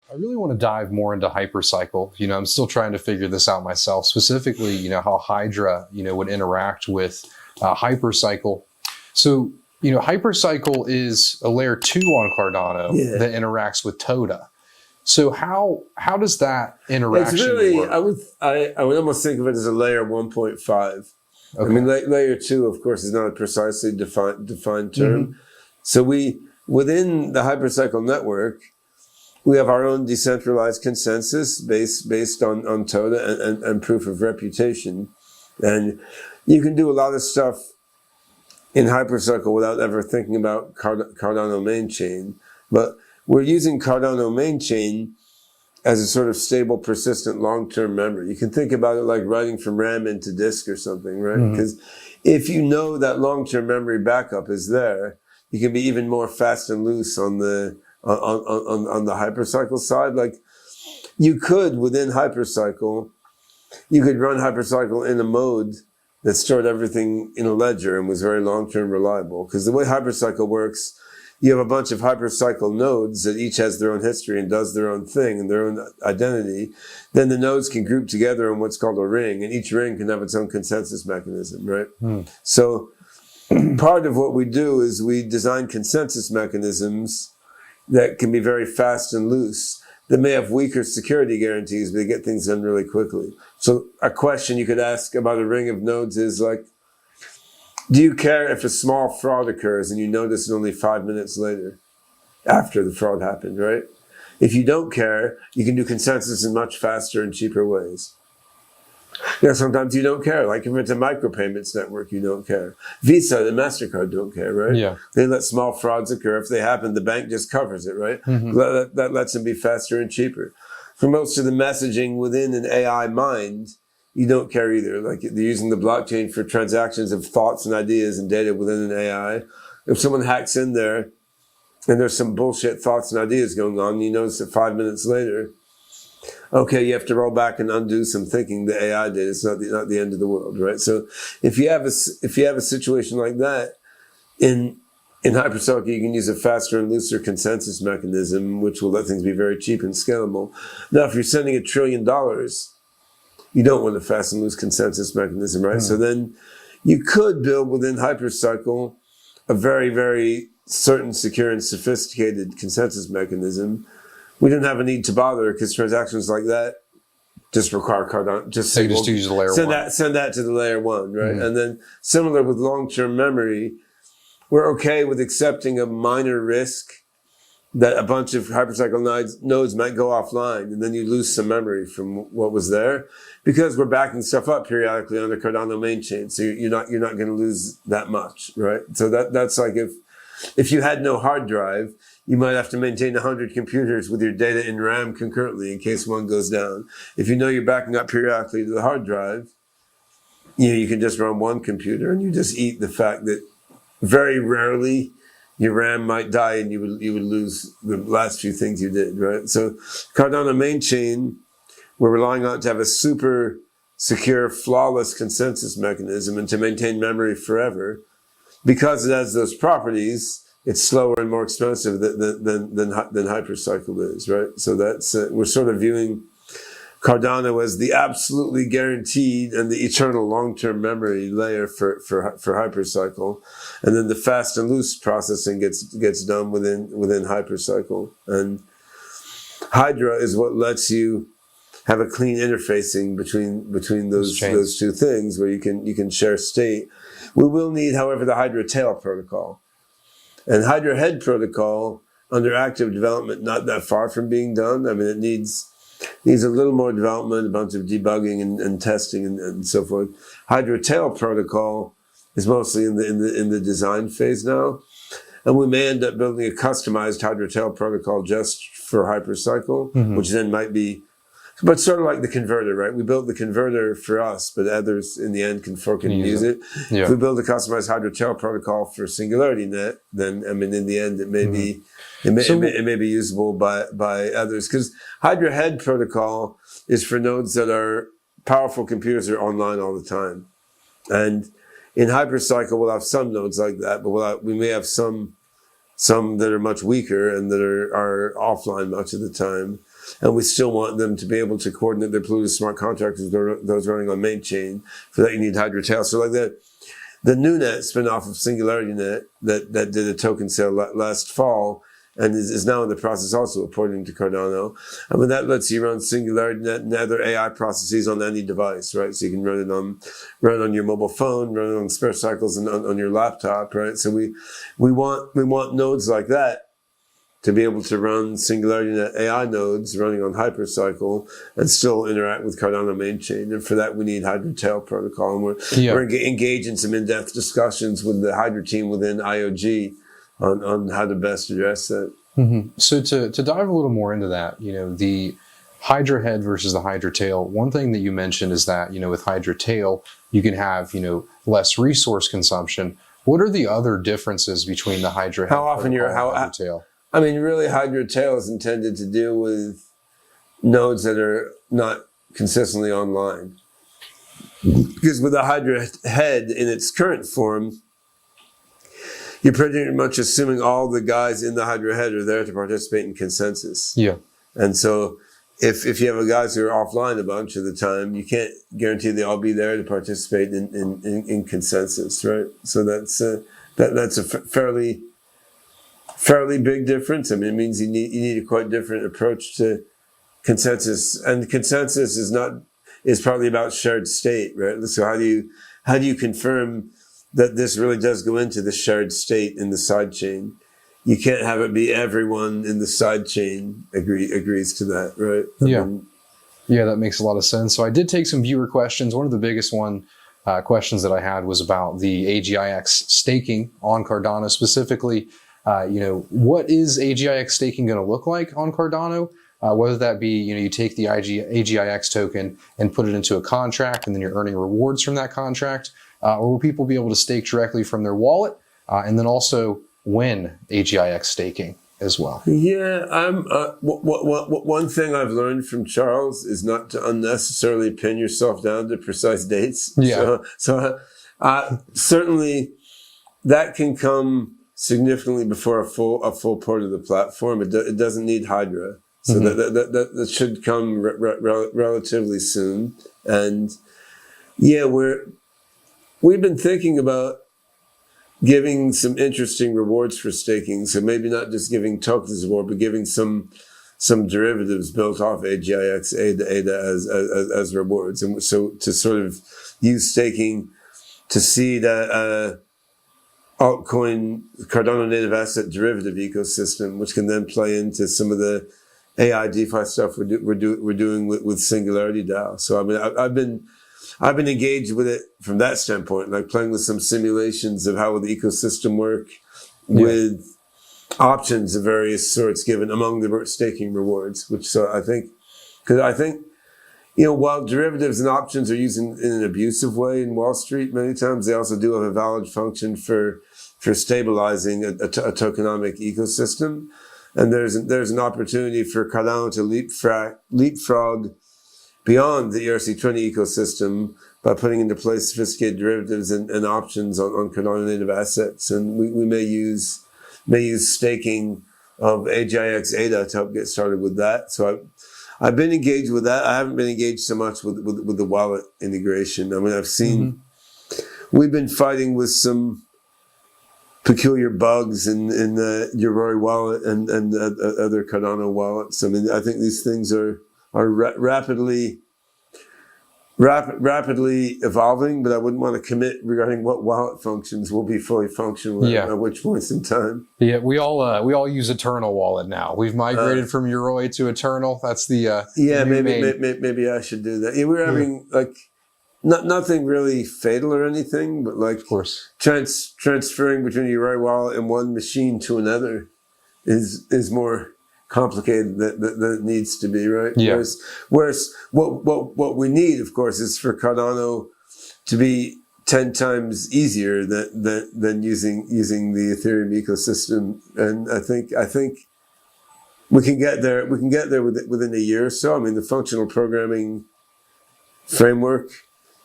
I really want to dive more into Hypercycle. I'm still trying to figure this out myself, specifically, how Hydra, would interact with Hypercycle. So, Hypercycle is a layer 2 on Cardano that interacts with Toda. So how does that interaction work? I would almost think of it as a layer 1.5. Okay. I mean, layer 2, of course, is not a precisely defined term. Mm-hmm. So within the Hypercycle network, we have our own decentralized consensus based on Toda and proof of reputation. And you can do a lot of stuff in Hypercycle without ever thinking about Cardano main chain. But we're using Cardano main chain as a sort of stable, persistent, long-term memory. You can think about it like writing from RAM into disk or something, right? Because if you know that long-term memory backup is there, you can be even more fast and loose on the Hypercycle side. Like you could, within Hypercycle, you could run Hypercycle in a mode that stored everything in a ledger and was very long-term reliable. Because the way Hypercycle works, you have a bunch of Hypercycle nodes that each has their own history and does their own thing and their own identity. Then the nodes can group together in what's called a ring, and each ring can have its own consensus mechanism, right? So part of what we do is we design consensus mechanisms that can be very fast and loose. They may have weaker security guarantees, but they get things done really quickly. So a question you could ask about a ring of nodes is like, do you care if a small fraud occurs and you notice it only 5 minutes later after the fraud happened, right? If you don't care, you can do consensus in much faster and cheaper ways. Sometimes you don't care. Like if it's a micropayments network, you don't care. Visa and MasterCard don't care, right? Yeah. They let small frauds occur. If they happen, the bank just covers it, right? That lets them be faster and cheaper. For most of the messaging within an AI mind, you don't care either. Like they're using the blockchain for transactions of thoughts and ideas and data within an AI. If someone hacks in there and there's some bullshit thoughts and ideas going on, you notice that 5 minutes later, okay, you have to roll back and undo some thinking the AI did. It's not the end of the world, right? So if you have a situation like that in Hypercycle, you can use a faster and looser consensus mechanism, which will let things be very cheap and scalable. Now, if you're sending $1 trillion, you don't want a fast and loose consensus mechanism, right? So then you could build within Hypercycle a very, very certain, secure, and sophisticated consensus mechanism. We didn't have a need to bother because transactions like that just require Cardano. Just use the layer 1. Send that to the layer 1, right? And then similar with long-term memory, we're okay with accepting a minor risk that a bunch of Hypercycle nodes might go offline and then you lose some memory from what was there because we're backing stuff up periodically on the Cardano main chain. So you're not going to lose that much, right? So that's like if you had no hard drive, you might have to maintain 100 computers with your data in RAM concurrently in case one goes down. If you know you're backing up periodically to the hard drive, you can just run one computer and you just eat the fact that very rarely your RAM might die and you would lose the last few things you did, right? So Cardano main chain, we're relying on it to have a super secure, flawless consensus mechanism and to maintain memory forever. Because it has those properties, it's slower and more expensive than Hypercycle is, right? So that's we're sort of viewing Cardano as the absolutely guaranteed and the eternal long-term memory layer for Hypercycle, and then the fast and loose processing gets done within Hypercycle. And Hydra is what lets you have a clean interfacing between those two things where you can share state. We will need, however, the Hydra tail protocol. And Hydra head protocol, under active development, not that far from being done. I mean, it needs a little more development, a bunch of debugging and testing and so forth. Hydra tail protocol is mostly in the design phase now. And we may end up building a customized Hydra tail protocol just for Hypercycle, which then might be, but sort of like the converter, right? We built the converter for us, but others in the end can fork and use it. Yeah. If we build a customized Hydra tail protocol for SingularityNET, then, I mean, in the end, it may be, it may be usable by others. Because Hydra head protocol is for nodes that are powerful computers that are online all the time. And in Hypercycle, we'll have some nodes like that, but we may have some that are much weaker and that are offline much of the time. and we still want them to be able to coordinate their polluted smart contracts with those running on main chain. For that, you need Hydra tail. So like that, the NewNet spin-off of SingularityNet that did a token sale last fall and is now in the process also of porting to Cardano. I mean, that lets you run SingularityNet and other AI processes on any device, right? So you can run it on your mobile phone, run it on spare cycles and on your laptop, right? So we want nodes like that to be able to run SingularityNet AI nodes running on Hypercycle and still interact with Cardano main chain. And for that, we need Hydra tail protocol. And we're engaged in some in-depth discussions with the Hydra team within IOG on how to best address that. Mm-hmm. So to dive a little more into that, the Hydra head versus the Hydra tail, one thing that you mentioned is that, with Hydra tail, you can have, less resource consumption. What are the other differences between the Hydra head and Hydra tail? I mean, really, Hydra tail is intended to deal with nodes that are not consistently online. Because with the Hydra head in its current form, you're pretty much assuming all the guys in the Hydra head are there to participate in consensus. Yeah. And so if you have guys who are offline a bunch of the time, you can't guarantee they'll all be there to participate in consensus, right? So that's a fairly big difference. I mean, it means you need a quite different approach to consensus, and consensus is probably about shared state, right? So how do you confirm that this really does go into the shared state in the side chain? You can't have it be everyone in the side chain agrees to that, right? Yeah, that makes a lot of sense. So I did take some viewer questions. One of the biggest questions that I had was about the AGIX staking on Cardano, specifically. What is AGIX staking going to look like on Cardano? Whether that be, you take the AGIX token and put it into a contract and then you're earning rewards from that contract, or will people be able to stake directly from their wallet and then also win AGIX staking as well? Yeah, one thing I've learned from Charles is not to unnecessarily pin yourself down to precise dates. Yeah. So certainly that can come significantly before a full port of the platform. It doesn't need Hydra, so that should come relatively soon. And yeah, we've been thinking about giving some interesting rewards for staking. So maybe not just giving tokens as reward, but giving some derivatives built off AGIX ADA as rewards, and so to sort of use staking to seed altcoin Cardano native asset derivative ecosystem, which can then play into some of the AI DeFi stuff we're doing with Singularity DAO. So I mean, I've been engaged with it from that standpoint, like playing with some simulations of how will the ecosystem work with options of various sorts given among the staking rewards. I think while derivatives and options are used in an abusive way in Wall Street, many times they also do have a valid function for stabilizing a tokenomic ecosystem. And there's an opportunity for Cardano to leapfrog beyond the ERC20 ecosystem by putting into place sophisticated derivatives and options on Cardano native assets. And we may use staking of AGIX ADA to help get started with that. So I've been engaged with that. I haven't been engaged so much with the wallet integration. I mean, I've seen, we've been fighting with some peculiar bugs in the Yoroi wallet and other Cardano wallets. I mean, I think these things are rapidly evolving, but I wouldn't want to commit regarding what wallet functions will be fully functional at which points in time. Yeah, we all use Eternal Wallet now. We've migrated from Yoroi to Eternal. That's the maybe I should do that. Yeah, we're having nothing really fatal or anything, but like, of course, transferring between a Yoroi wallet and one machine to another is more complicated than it needs to be, right? Yeah. Whereas what we need, of course, is for Cardano to be 10 times easier than using the Ethereum ecosystem, and I think we can get there. We can get there within a year or so. I mean, the functional programming framework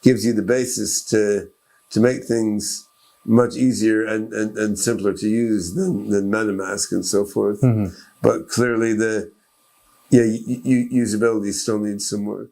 gives you the basis to make things much easier and simpler to use than MetaMask and so forth. But clearly the Yeah, usability still needs some work.